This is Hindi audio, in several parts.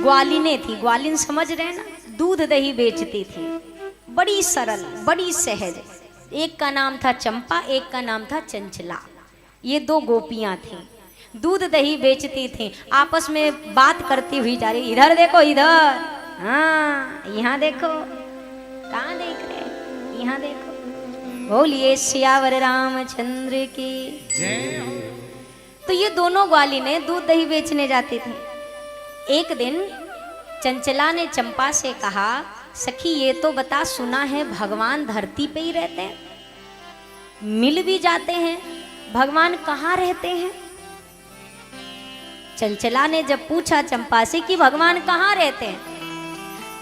ग्वालिनें थी। ग्वालिन समझ रहे हैं ना, दूध दही बेचती थी, बड़ी सरल बड़ी सहज। एक का नाम था चंपा, एक का नाम था चंचला। ये दो गोपियां थीं, दूध दही बेचती थीं, आपस में बात करती हुई जा रही। इधर देखो इधर, हाँ यहाँ देखो, कहाँ देख रहे हैं, यहाँ देखो। बोलिए सियावर रामचंद्र की जय। तो ये दोनों ग्वालिनें दूध दही बेचने जाती थी। एक दिन चंचला ने चंपा से कहा, सखी ये तो बता, सुना है भगवान धरती पे ही रहते हैं, मिल भी जाते हैं, भगवान कहाँ रहते हैं? चंचला ने जब पूछा चंपा से कि भगवान कहाँ रहते हैं,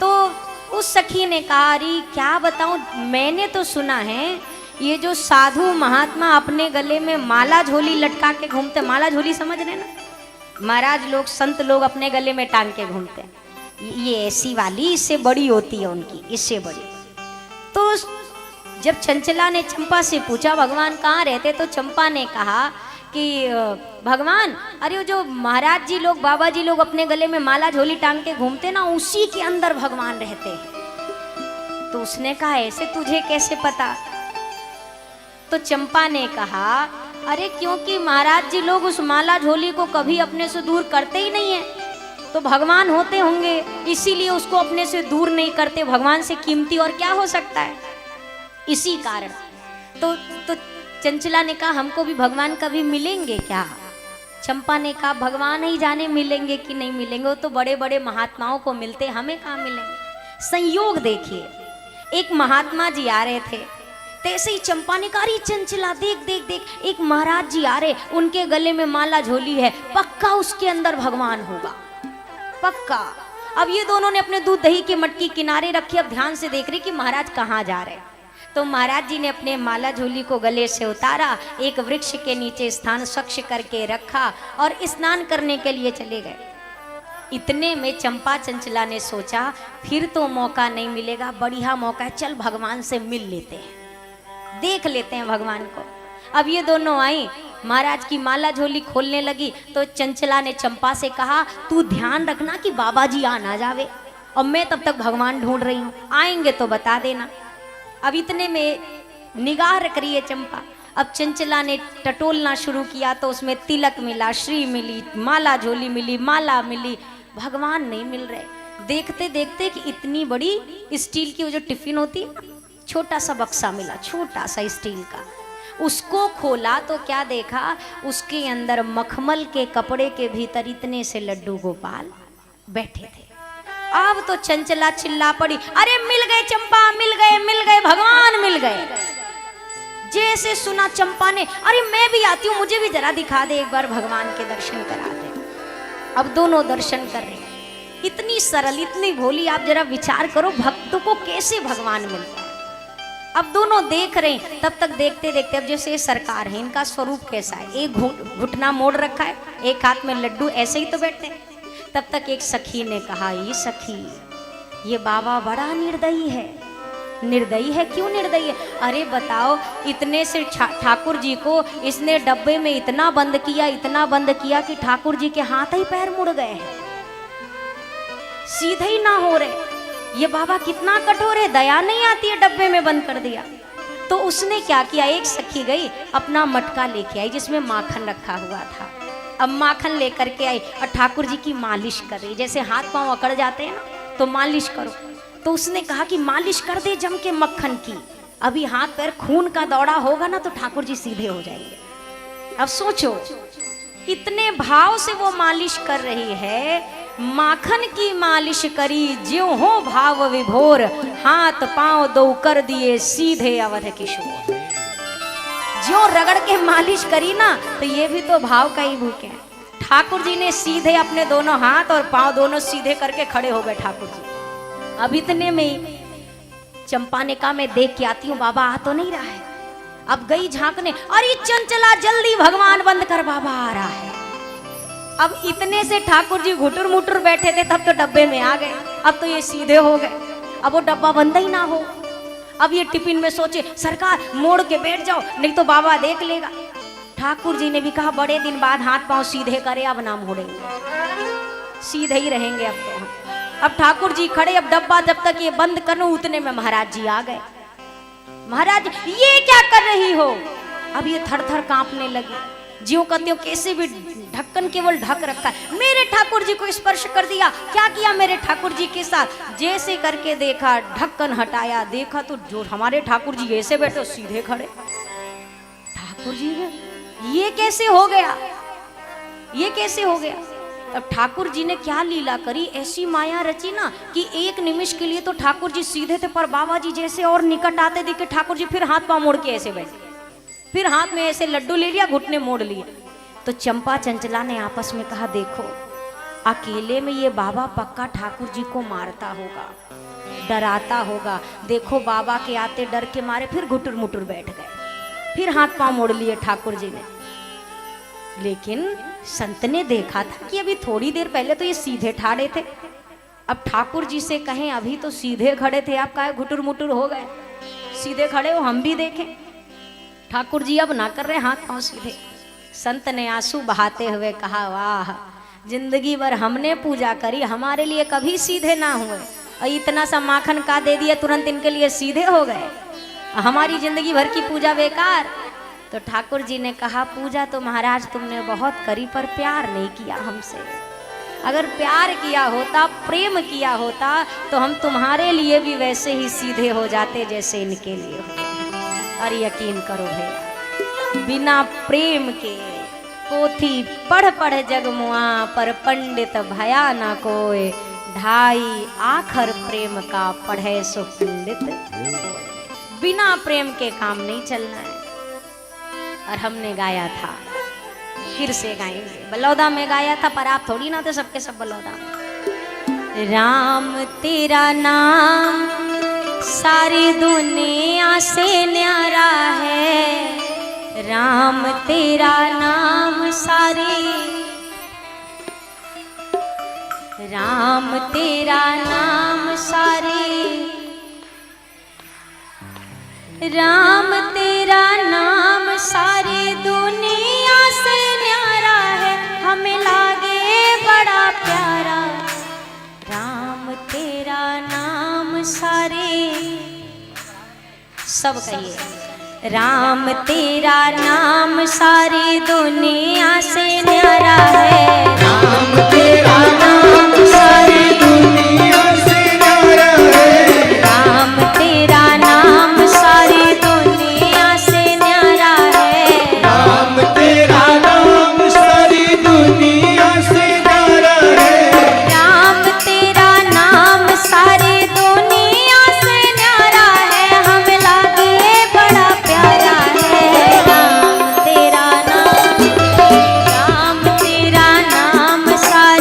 तो उस सखी ने कहा, अरे क्या बताऊं, मैंने तो सुना है ये जो साधु महात्मा अपने गले में माला झोली लटका के घूमते, माला झोली समझ रहे ना, महाराज लोग संत लोग अपने गले में टांग के घूमते हैं, ये ऐसी वाली, इससे बड़ी होती है उनकी, इससे बड़ी। तो जब चंचला ने चंपा से पूछा भगवान कहाँ रहते, तो चंपा ने कहा कि भगवान, अरे जो महाराज जी लोग, बाबा जी लोग अपने गले में माला झोली टांग के घूमते ना, उसी के अंदर भगवान रहते हैं। तो उसने कहा, ऐसे तुझे कैसे पता? तो चंपा ने कहा, अरे क्योंकि महाराज जी लोग उस माला झोली को कभी अपने से दूर करते ही नहीं है, तो भगवान होते होंगे, इसीलिए उसको अपने से दूर नहीं करते। भगवान से कीमती और क्या हो सकता है, इसी कारण। तो चंचला ने कहा, हमको भी भगवान कभी मिलेंगे क्या? चंपा ने कहा, भगवान ही जाने मिलेंगे कि नहीं मिलेंगे, वो तो बड़े बड़े महात्माओं को मिलते, हमें कहाँ मिलेंगे। संयोग देखिए, एक महात्मा जी आ रहे थे, तैसे ही चंपा ने कहा, अरे चंचला देख देख देख, एक महाराज जी आ रहे, उनके गले में माला झोली है, पक्का उसके अंदर भगवान होगा, पक्का। अब ये दोनों ने अपने दूध दही की मटकी किनारे रखी, अब ध्यान से देख रहे कि महाराज कहाँ जा रहे। तो महाराज जी ने अपने माला झोली को गले से उतारा, एक वृक्ष के नीचे स्थान स्वच्छ करके रखा और स्नान करने के लिए चले गए। इतने में चंपा चंचला ने सोचा, फिर तो मौका नहीं मिलेगा, बढ़िया मौका है, चल भगवान से मिल लेते हैं, देख लेते हैं भगवान को। अब ये दोनों आई, महाराज की माला झोली खोलने लगी, तो चंचला ने चंपा से कहा, तू ध्यान रखना कि बाबा जी आ ना जावे, और मैं तब तक भगवान ढूंढ रही हूँ, आएंगे तो बता देना। अब इतने में निगाह रख रही है चंपा। अब चंचला ने टटोलना शुरू किया, तो उसमें तिलक मिला, श्री मिली, माला झोली मिली, माला मिली, भगवान नहीं मिल रहे। देखते देखते कि इतनी बड़ी स्टील की वो जो टिफिन होती है, छोटा सा बक्सा मिला, छोटा सा स्टील का, उसको खोला तो क्या देखा, उसके अंदर मखमल के कपड़े के भीतर इतने से लड्डू गोपाल बैठे थे। अब तो चंचला चिल्ला पड़ी, अरे मिल गए चंपा, मिल गए, मिल गए, भगवान मिल गए। जैसे सुना चंपा ने, अरे मैं भी आती हूँ, मुझे भी जरा दिखा दे, एक बार भगवान के दर्शन करा दे। अब दोनों दर्शन कर रहे, इतनी सरल, इतनी भोली, आप जरा विचार करो भक्त को कैसे भगवान मिलता है। अब दोनों देख रहे हैं, तब तक देखते देखते, अब जैसे सरकार है, इनका स्वरूप कैसा है, एक घुटना मोड़ रखा है, एक हाथ में लड्डू, ऐसे ही तो बैठते हैं। तब तक एक सखी ने कहा, ये सखी, ये बाबा बड़ा निर्दयी है। निर्दयी है? क्यों निर्दयी है? अरे बताओ, इतने से ठाकुर जी को इसने डब्बे में इतना बंद किया, इतना बंद किया कि ठाकुर जी के हाथ ही पैर मुड़ गए हैं, सीधे ही ना हो रहे। ये बाबा कितना कठोर है, दया नहीं आती है, डब्बे में बंद कर दिया। तो उसने क्या किया, एक सखी गई, अपना मटका लेके आई जिसमें माखन रखा हुआ था। अब माखन लेकर के आई और ठाकुर जी की मालिश कर रही, जैसे हाथ पांव अकड़ जाते हैं ना, तो मालिश करो। तो उसने कहा कि मालिश कर दे जम के मक्खन की, अभी हाथ पैर खून का दौड़ा होगा ना तो ठाकुर जी सीधे हो जाएंगे। अब सोचो, इतने भाव से वो मालिश कर रही है, माखन की मालिश करी, ज्यों हो भाव विभोर, हाथ पांव दो कर दिए सीधे अवध किशोर। ज्यों रगड़ के मालिश करी ना, तो ये भी तो भाव का ही भूख है। ठाकुर जी ने सीधे अपने दोनों हाथ और पांव दोनों सीधे करके खड़े हो गए ठाकुर जी। अब इतने में चंपा ने कहा, मैं देख के आती हूँ, बाबा आ तो नहीं रहा है। अब गई झांकने, अरे चंचला जल्दी भगवान बंद कर, बाबा आ रहा है। अब इतने से ठाकुर जी घुटुर मुटुर बैठे थे, तब तो डब्बे में आ गए। अब तो ये सीधे हो गए, अब वो डब्बा बंद ही ना हो। अब ये टिफिन में सोचे, सरकार मोड़ के बैठ जाओ, नहीं तो बाबा देख लेगा। ठाकुर जी ने भी कहा, बड़े दिन बाद हाथ पांव सीधे करे, अब ना मोड़ेंगे। सीधे ही रहेंगे अब तो हम। अब ठाकुर जी खड़े, अब डब्बा जब तक ये बंद करूं उतने में महाराज जी आ गए। महाराज ये क्या कर रही हो? अब ये थर थर कांपने लगी, ज्यों कहते हो कैसे भी ढक्कन केवल ढक रखा है। मेरे ठाकुर जी को स्पर्श कर दिया, क्या किया मेरे ठाकुर जी के साथ? जैसे करके देखा, ढक्कन हटाया, देखा तो जो हमारे ठाकुर जी ऐसे बैठे सीधे खड़े। ठाकुर जी ये कैसे हो गया, ये कैसे हो गया? अब ठाकुर जी ने क्या लीला करी, ऐसी माया रची ना कि एक निमिष के लिए तो ठाकुर जी सीधे थे, पर बाबा जी जैसे और निकट आते दिखे ठाकुर जी फिर हाथ पांव मोड़ के ऐसे बैठे, फिर हाथ में ऐसे लड्डू ले लिया, घुटने मोड़ लिए। तो चंपा चंचला ने आपस में कहा, देखो अकेले में ये बाबा पक्का ठाकुर जी को मारता होगा, डराता होगा। देखो बाबा के आते डर के मारे फिर घुटुर मुटुर बैठ गए, फिर हाथ पांव मोड़ लिए ठाकुर जी ने। लेकिन संत ने देखा था कि अभी थोड़ी देर पहले तो ये सीधे ठाड़े थे, अब ठाकुर जी से कहें अभी तो सीधे खड़े थे, आप काहे घुटुर मुटुर हो गए? सीधे खड़े हो, हम भी देखें। ठाकुर जी अब ना कर रहे हाथ पांव सीधे। संत ने आंसू बहाते हुए कहा, वाह जिंदगी भर हमने पूजा करी, हमारे लिए कभी सीधे ना हुए, और इतना सा माखन का दे दिया तुरंत इनके लिए सीधे हो गए, हमारी जिंदगी भर की पूजा बेकार। तो ठाकुर जी ने कहा, पूजा तो महाराज तुमने बहुत करी, पर प्यार नहीं किया हमसे। अगर प्यार किया होता, प्रेम किया होता, तो हम तुम्हारे लिए भी वैसे ही सीधे हो जाते जैसे इनके लिए हो। और यकीन करो भैया, बिना प्रेम के पोथी पढ़ पढ़ जगमुआ, पर पंडित भया ना कोय, ढाई आखर प्रेम का पढ़े सो पंडित। बिना प्रेम के काम नहीं चलना है। और हमने गाया था, फिर से गाएंगे, बलौदा में गाया था, पर आप थोड़ी ना थे सबके सब बलौदा। राम तेरा नाम सारी दुनिया से न्यारा है, राम तेरा नाम राम तेरा नाम राम तेरा नाम सारी दुनिया से न्यारा है, हमें लागे बड़ा प्यारा, राम तेरा नाम सब कहिए, राम तेरा नाम सारी दुनिया से न्यारा है, राम तेरा नाम सारी दुनिया से न्यारा है, राम तेरा नाम सारी दुनिया से न्यारा है, राम तेरा नाम सारी दुनिया से न्यारा है, राम तेरा नाम सारी दुनिया से न्यारा है, हमें लागे बड़ा प्यारा है, राम तेरा नाम सारी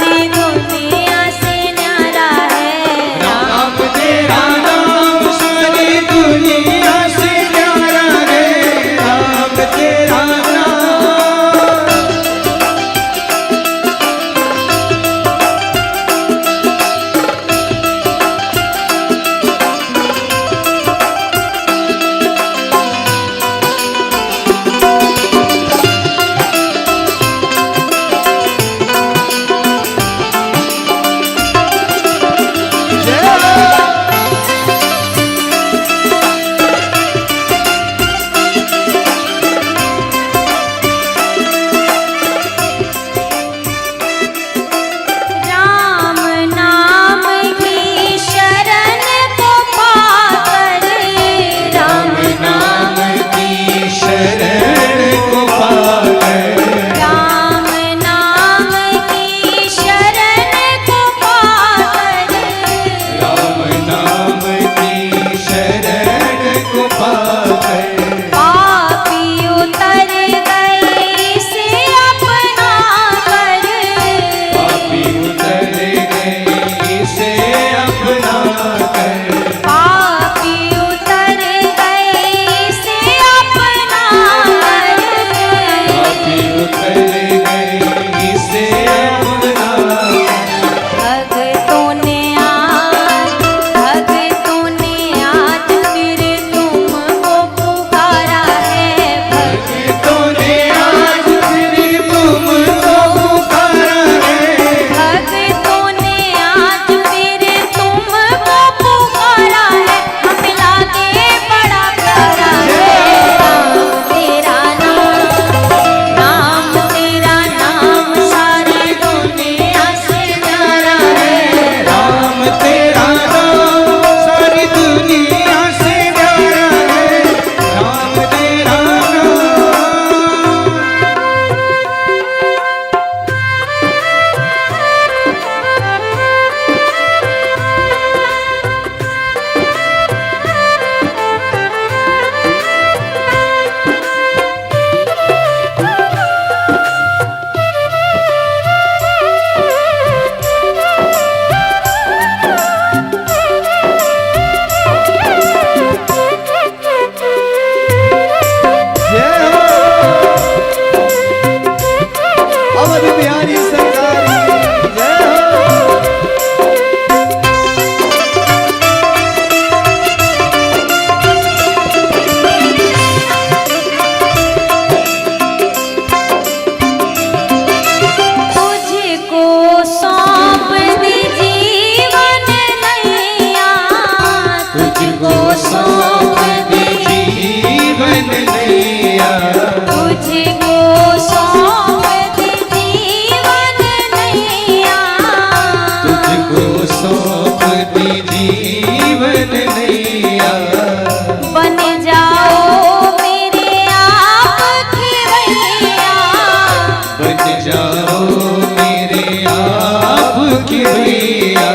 के भैया,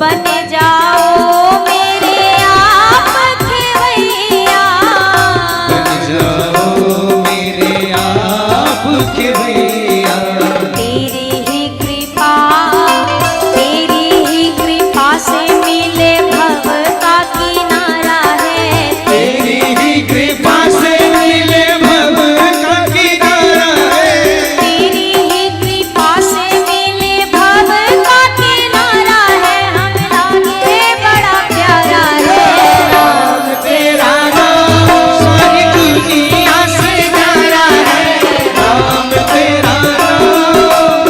बन जाओ मेरे आप के भैया, बन जाओ मेरे आप के भैया। तेरी ही कृपा से मिले भव का किनारा है, तेरी ही कृपा से मिले भव का किनारा है, तेरी ही कृपा से मिले भव का किनारा है, हम लागे बड़ा प्यारा है राम तेरा नाम सारी दुनिया से न्यारा है, राम तेरा नाम,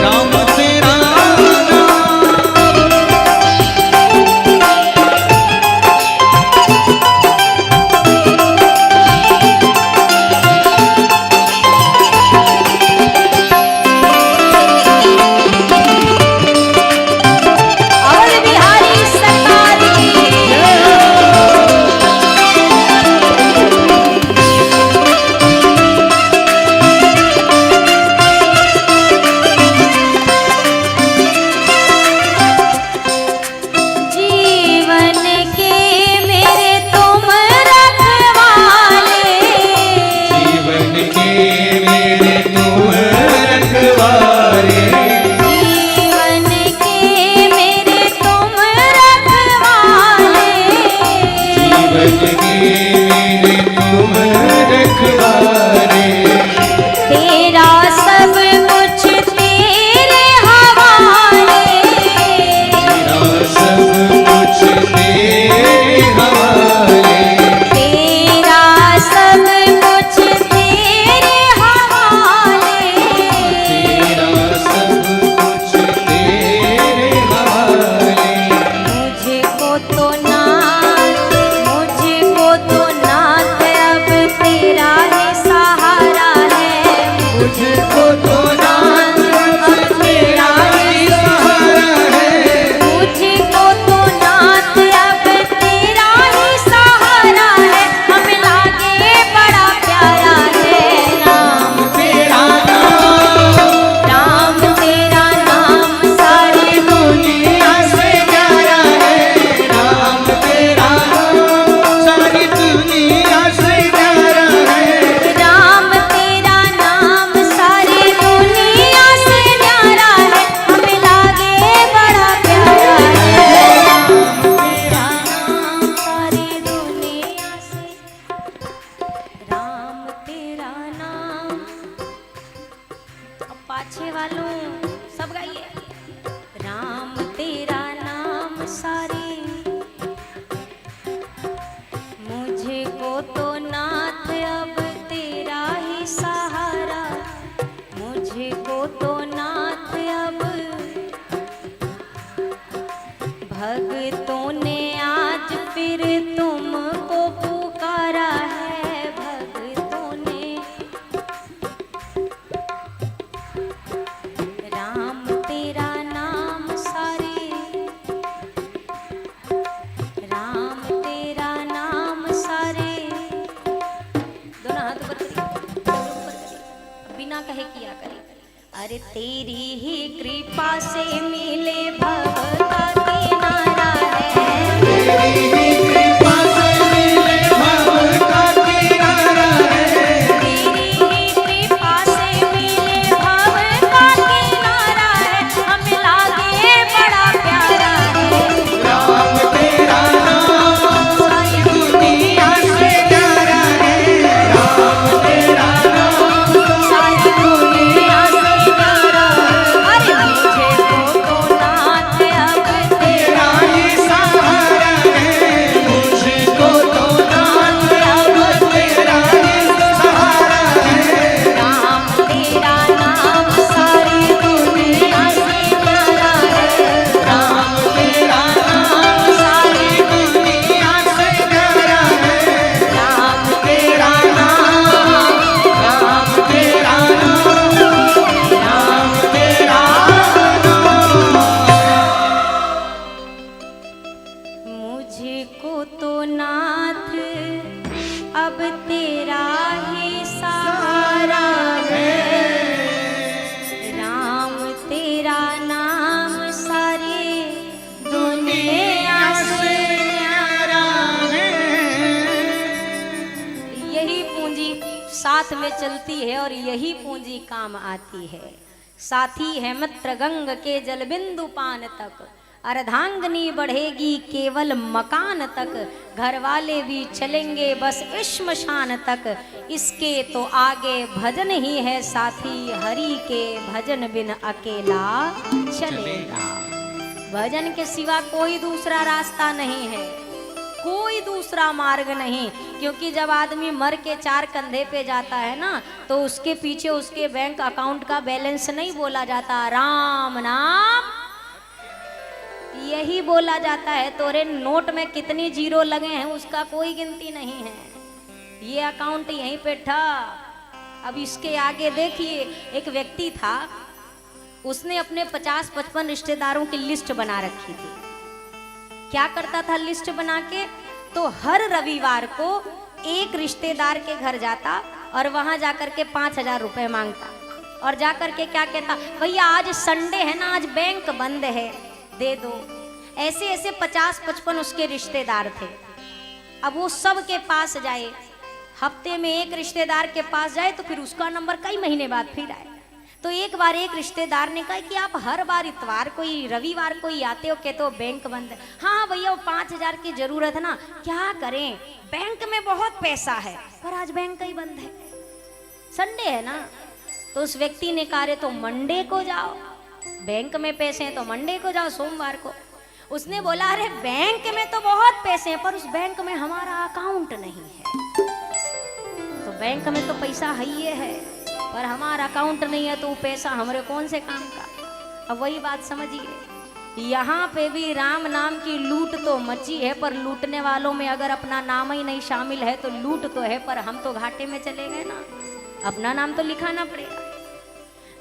राम तेरा नाम। अवध बिहारी सरकार की जीवन के मेरे तुम रखवाले, जीवन के मेरे तुम रखवारे, जीवन के मेरे तुम रखवाले, जीवन के मेरे तुम रखवारे। तेरा सब कुछ तेरे हवाले, तेरा सब कुछ तेरे हवाले, तेरा सब कुछ तेरे हवाले, तेरा सब कुछ तेरे हवाले। मुझको तो नाथ अब तेरा ही सहारा है, मुझको तो नाथ अब तेरा ही सहारा है, मुझको तो नाथ अब तेरा ही सहारा है, हम लागे बड़ा प्यारा है राम, तेरा नाम राम तेरा नाम सारी दुनिया से न्यारा है, राम तेरा नाम सारी दुनिया से न्यारा है। राम तेरा नाम सारी दुनिया से न्यारा है, हमें लागे बड़ा प्यारा है राम तेरा नाम सारी दुनिया से, राम तेरा नाम। अब पाछे वालों सब गाइए, राम तेरा नाम सारी, मुझको तो नाथ अब तेरा ही सहारा, मुझको तो नाथ अब, भक्तों ने आज फिर तुमको पुकारा है, भक्तों ने राम तेरा नाम सारे, राम तेरा नाम सारे, दोनों हाथ ऊपर करिए, बिना कहे किया करे। अरे तेरी ही कृपा से मिले भव का किनारा है, तेरी ही कृपा से मिले भव का किनारा है, तेरी ही कृपा से मिले भव का किनारा है, हम लागे बड़ा प्यारा है राम तेरा नाम सारी दुनिया से न्यारा है, राम तेरा नाम सारी दुनिया से प्यारा। अरे मुझको तो साथ में चलती है और यही पूंजी काम आती है। साथी है मित्र गंग के जल बिंदु पान तक, अर्धांगनी बढ़ेगी केवल मकान तक, घर वाले भी चलेंगे बस श्मशान तक, इसके तो आगे भजन ही है साथी, हरि के भजन बिन अकेला चलेगा। भजन के सिवा कोई दूसरा रास्ता नहीं है, कोई दूसरा मार्ग नहीं। क्योंकि जब आदमी मर के चार कंधे पे जाता है ना, तो उसके पीछे उसके बैंक अकाउंट का बैलेंस नहीं बोला जाता, राम नाम यही बोला जाता है। तोरे नोट में कितनी जीरो लगे हैं उसका कोई गिनती नहीं है, ये अकाउंट यहीं पे था। अब इसके आगे देखिए, एक व्यक्ति था, उसने अपने 50-55 रिश्तेदारों की लिस्ट बना रखी थी। क्या करता था लिस्ट बना के, तो हर रविवार को एक रिश्तेदार के घर जाता और वहां जाकर के 5,000 रुपए मांगता, और जाकर के क्या कहता, भैया आज संडे है ना, आज बैंक बंद है, दे दो। ऐसे ऐसे 50-55 उसके रिश्तेदार थे। अब वो सब के पास जाए, हफ्ते में एक रिश्तेदार के पास जाए तो फिर उसका नंबर कई महीने बाद फिर आए। तो एक बार एक रिश्तेदार ने कहा कि आप हर बार इतवार को ही रविवार को ही आते हो, कहते हो बैंक बंद है। हाँ भैया, वो 5,000 की जरूरत है ना, क्या करें, बैंक में बहुत पैसा है पर आज बैंक ही बंद है, संडे है ना। तो उस व्यक्ति ने कहा, तो मंडे को जाओ, बैंक में पैसे हैं तो मंडे को जाओ, सोमवार को। उसने बोला, अरे बैंक में तो बहुत पैसे हैं पर उस बैंक में हमारा अकाउंट नहीं है। तो बैंक में तो पैसा है पर हमारा अकाउंट नहीं है, तो वो पैसा हमारे कौन से काम का। अब वही बात समझिए, यहाँ पे भी राम नाम की लूट तो मची है, पर लूटने वालों में अगर अपना नाम ही नहीं शामिल है तो लूट तो है, पर हम तो घाटे में चले गए ना, अपना नाम तो लिखाना पड़ेगा।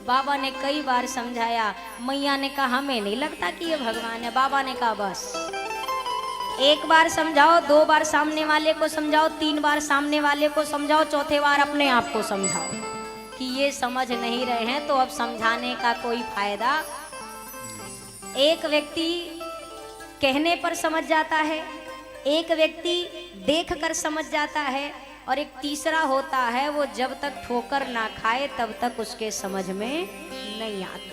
बाबा ने कई बार समझाया, मैया ने कहा हमें नहीं लगता कि ये भगवान है। बाबा ने कहा बस एक बार समझाओ, 2 बार सामने वाले को समझाओ, 3 बार सामने वाले को समझाओ, चौथे बार अपने आप को समझाओ कि ये समझ नहीं रहे हैं, तो अब समझाने का कोई फायदा। एक व्यक्ति कहने पर समझ जाता है, एक व्यक्ति देख कर समझ जाता है, और एक तीसरा होता है, वो जब तक ठोकर ना खाए तब तक उसके समझ में नहीं आती।